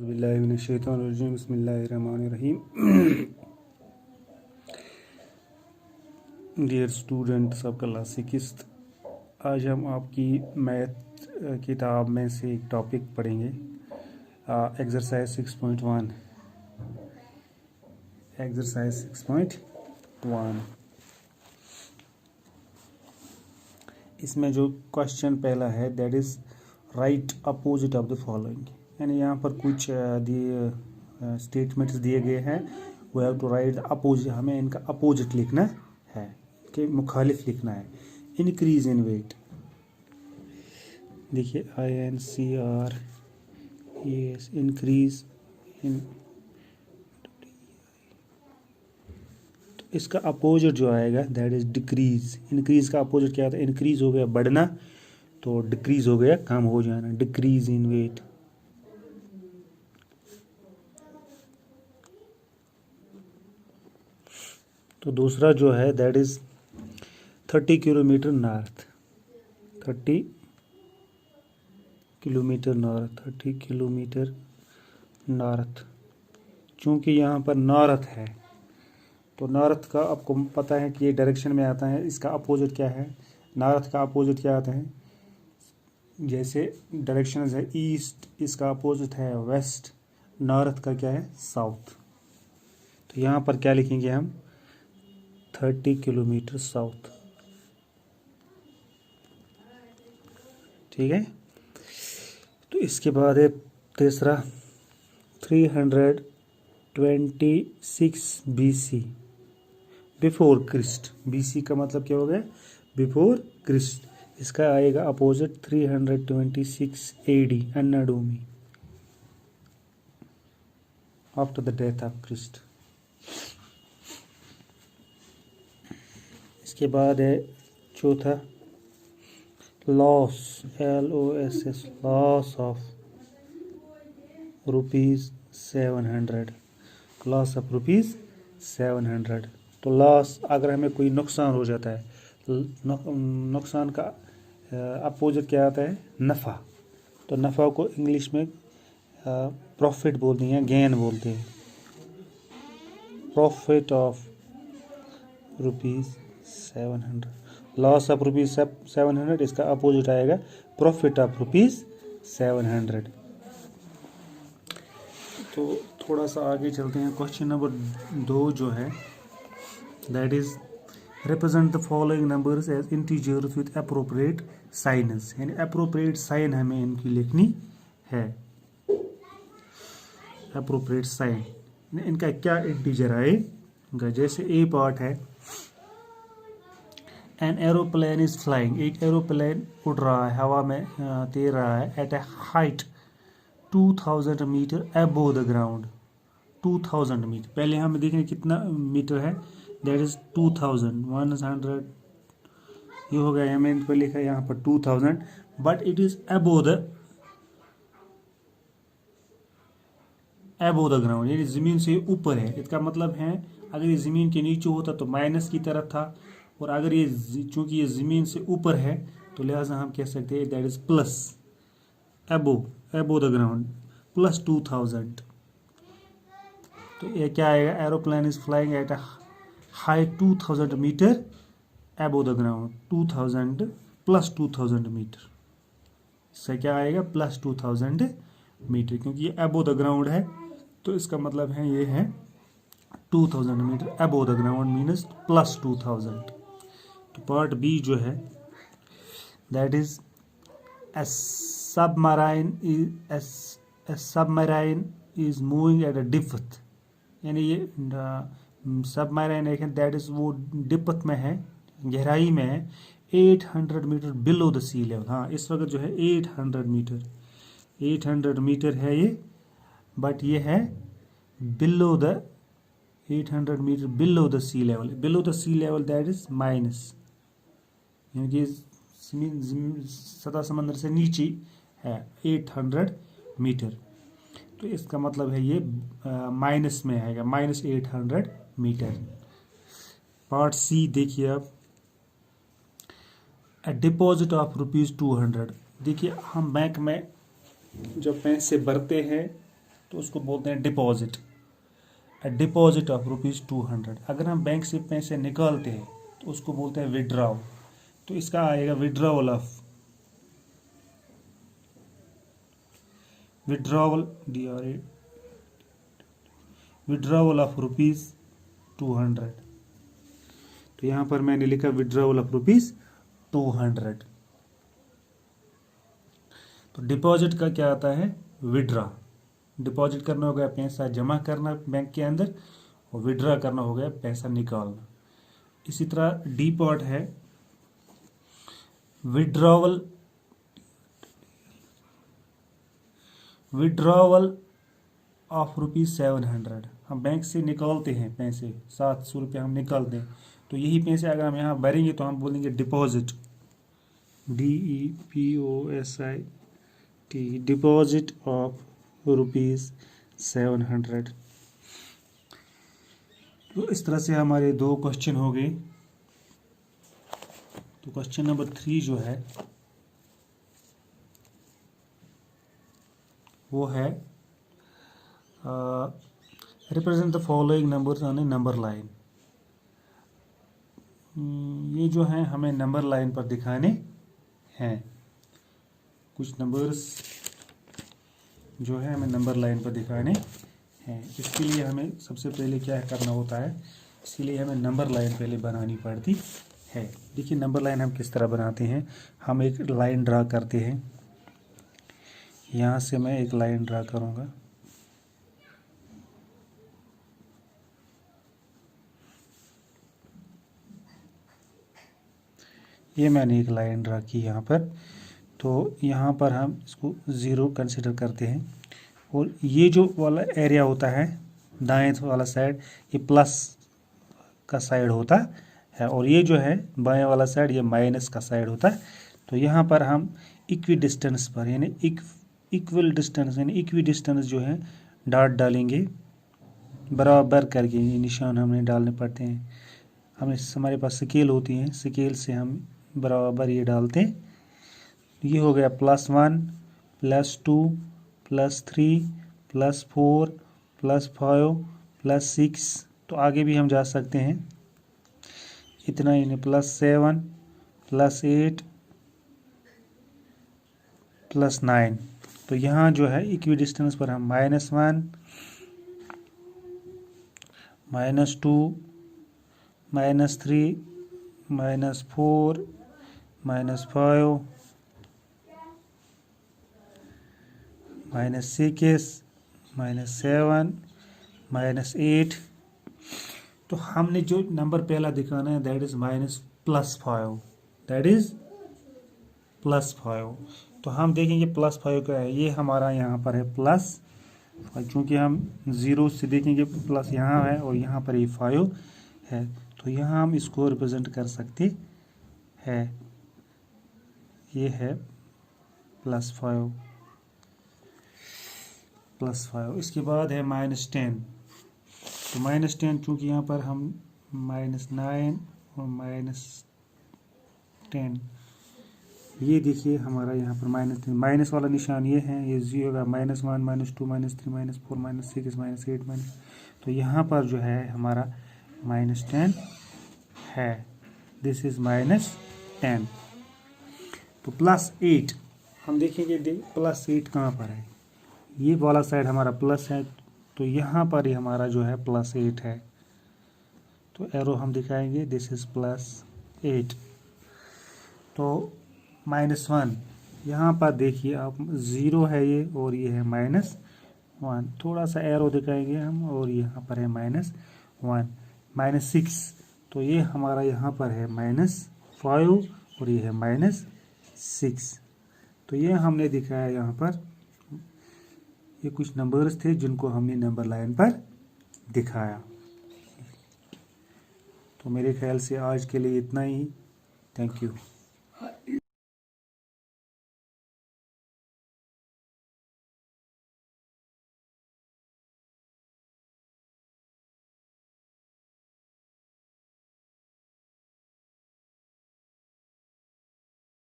बिस्मिल्लाहिर्रहमानिर्रहीम बिस्मिल्लाहिर्रहमानिर्रहीम। Dear student सब क्लास सिक्स्थ, आज हम आपकी मैथ किताब में से एक टॉपिक पढ़ेंगे, एक्सरसाइज 6.1। एक्सरसाइज 6.1 इसमें जो क्वेश्चन पहला है that is write opposite of the following, यानी यहाँ पर कुछ दिए स्टेटमेंट्स दिए गए हैं। We have to write opposite, हमें इनका अपोजिट लिखना है, के मुखालिफ लिखना है। इंक्रीज इन वेट, देखिए INCR, यस, इंक्रीज इन, इसका अपोजिट जो आएगा दैट इज डिक्रीज। इंक्रीज का अपोजिट क्या था? इंक्रीज हो गया बढ़ना, तो डिक्रीज हो गया कम हो जाना, डिक्रीज इन वेट। तो दूसरा जो है that is 30 kilometre north, 30 kilometre north, 30 kilometre north. चूंकि यहाँ पर नॉर्थ है तो नॉर्थ का आपको पता है कि ये डायरेक्शन में आता है। इसका अपोजिट क्या है? नॉर्थ का अपोजिट क्या आता है? जैसे डायरेक्शन है ईस्ट, इसका अपोजिट है वेस्ट, नॉर्थ का क्या है? साउथ। तो यहाँ पर क्या लिखेंगे हम? 30 किलोमीटर साउथ, ठीक है। तो इसके बाद है तीसरा 326 BC, बिफोर क्रिस्ट। BC का मतलब क्या हो गया? Before Christ. इसका आएगा opposite 326 AD, anno Domini, after the death of Christ. इसके बाद है चौथा loss, LOSS, loss of ₹700, loss of ₹700। तो लॉस, अगर हमें कोई नुकसान हो जाता है, नुकसान का अपोजिट क्या आता है? नफ़ा। तो नफ़ा को इंग्लिश में प्रॉफिट बोलते हैं, गेन बोलते हैं। प्रॉफिट ऑफ ₹700, लॉस ऑफ ₹700, इसका अपोजिट आएगा प्रॉफिट ऑफ ₹700। तो थोड़ा सा आगे चलते हैं। क्वेश्चन नंबर 2 जो है that is represent the following numbers as integers with appropriate signs, यानी अप्रोप्रिएट साइन हमें इनकी लिखनी है। अप्रोप्रिएट साइन, इनका क्या इंटीजर आएगा? जैसे ए पार्ट है एन एरोप्लेन इज फ्लाइंग, एक एरोप्लेन उड़ रहा है, हवा में तैर रहा है, at a height 2000 metre above the ground. 2000 metre, पहले हमें देखें कितना मीटर है, दैट इज 2100, ये हो गया। हमें इन पर लिखा है यहाँ पर 2000, but it is above the ground, यानी जमीन से ऊपर है। इसका मतलब है अगर ये जमीन के नीचे होता तो माइनस की तरफ था, और अगर ये चूंकि ये जमीन से ऊपर है तो लिहाजा हम कह सकते हैं that is plus, above the ground, plus 2000। तो ये क्या आएगा? Aeroplane is flying at a height 2000 metre above the ground, 2000 plus 2000 metre. इससे क्या आएगा? प्लस 2000 मीटर, क्योंकि ये अबोव द ग्राउंड है तो इसका मतलब है ये है 2000 metre above the ground minus plus 2000। तो पार्ट बी जो है that is a submarine is moving at a depth, यानी ये सबमराइन एक है दैट इज वो डिप्थ में है, गहराई में है, 800 metre below the sea level. हाँ, इस वक्त जो है 800 मीटर है ये, बट ये है below the 800 metre below the sea level. Below the sea level that is minus, यानी कि सतह समंदर से नीचे है 800 मीटर। तो इसका मतलब है ये माइनस में आएगा, माइनस 800 मीटर। पार्ट सी देखिए आप, ए डिपॉजिट ऑफ ₹200। देखिए हम बैंक में जब पैसे भरते हैं तो उसको बोलते हैं डिपॉजिट। Deposit of ₹200। अगर हम बैंक से पैसे निकालते हैं तो उसको बोलते हैं विड्रॉ। तो इसका आएगा विड्रॉवल ऑफ ₹200। तो यहां पर मैंने लिखा विड्रॉवल ऑफ ₹200। तो डिपॉजिट का क्या आता है? विड्रॉ। डिपॉजिट करना हो गया पैसा जमा करना बैंक के अंदर, और विड्रॉ करना हो गया पैसा निकालना। इसी तरह डीपॉट है विड्रॉवल ऑफ ₹700। हम बैंक से निकालते हैं पैसे, 700 रुपये हम निकालते हैं, तो यही पैसे अगर हम यहाँ भरेंगे तो हम बोलेंगे डिपॉजिट, DEPOSIT, डिपॉजिट ऑफ ₹700। तो इस तरह से हमारे 2 क्वेश्चन हो गए। तो क्वेश्चन नंबर 3 जो है वो है represent the following numbers on A number line. ये जो है हमें नंबर लाइन पर दिखाने हैं। कुछ नंबर्स जो है हमें नंबर लाइन पर दिखाने हैं। इसके लिए हमें सबसे पहले क्या करना होता है? इसके लिए हमें नंबर लाइन पहले बनानी पड़ती है। देखिए नंबर लाइन हम किस तरह बनाते हैं। हम एक लाइन ड्रा करते हैं। यहाँ से मैं एक लाइन ड्रा करूँगा। ये मैंने एक लाइन ड्रा की यहाँ पर। तो यहाँ पर हम इसको 0 कंसिडर करते हैं, और ये जो वाला एरिया होता है दाएं वाला साइड, ये प्लस का साइड होता है, और ये जो है बाएं वाला साइड ये माइनस का साइड होता है। तो यहाँ पर हम इक्वी डिस्टेंस पर यानी इक्वल डिस्टेंस यानी इक्वी डिस्टेंस जो है डॉट डालेंगे बराबर करके। ये निशान हमें डालने पड़ते हैं। हमारे पास स्केल होती है, स्केल से हम बराबर ये डालते हैं। ये हो गया +1 +2 +3 +4 +5 +6। तो आगे भी हम जा सकते हैं। इतना ही नहीं, +7 +8 +9। तो यहाँ जो है इक्वी डिस्टेंस पर हम -1 -2 -3 -4 -5 -6 -7 -8। तो हमने जो नंबर पहला दिखाना है दैट इज +5, दैट इज +5। तो हम देखेंगे +5 का है, ये हमारा यहाँ पर है प्लस। चूँकि हम 0 से देखेंगे प्लस यहाँ है और यहाँ पर ये 5 है, तो यहाँ हम इसको रिप्रेजेंट कर सकते हैं। ये है +5 +5। इसके बाद है -10। तो -10 चूँकि यहाँ पर हम -9 और -10, ये देखिए हमारा यहाँ पर -10 माइनस वाला निशान ये है, ये 0 होगा -1 -2 -3 -4 -6 -8 तो यहाँ पर जो है हमारा -10 है। This is -10। तो +8 हम देखेंगे +8 कहाँ पर है। ये वाला साइड हमारा प्लस है, तो यहाँ पर ही हमारा जो है +8 है। तो एरो हम दिखाएंगे, दिस इज +8। तो -1 यहाँ पर देखिए आप 0 है ये, और ये है -1। थोड़ा सा एरो दिखाएंगे हम, और यहाँ पर है -1 -6। तो ये हमारा यहाँ पर है -5 और ये है -6। तो ये हमने दिखाया यहाँ पर। ये कुछ नंबर्स थे जिनको हमने नंबर लाइन पर दिखाया। तो मेरे ख्याल से आज के लिए इतना ही। Thank you.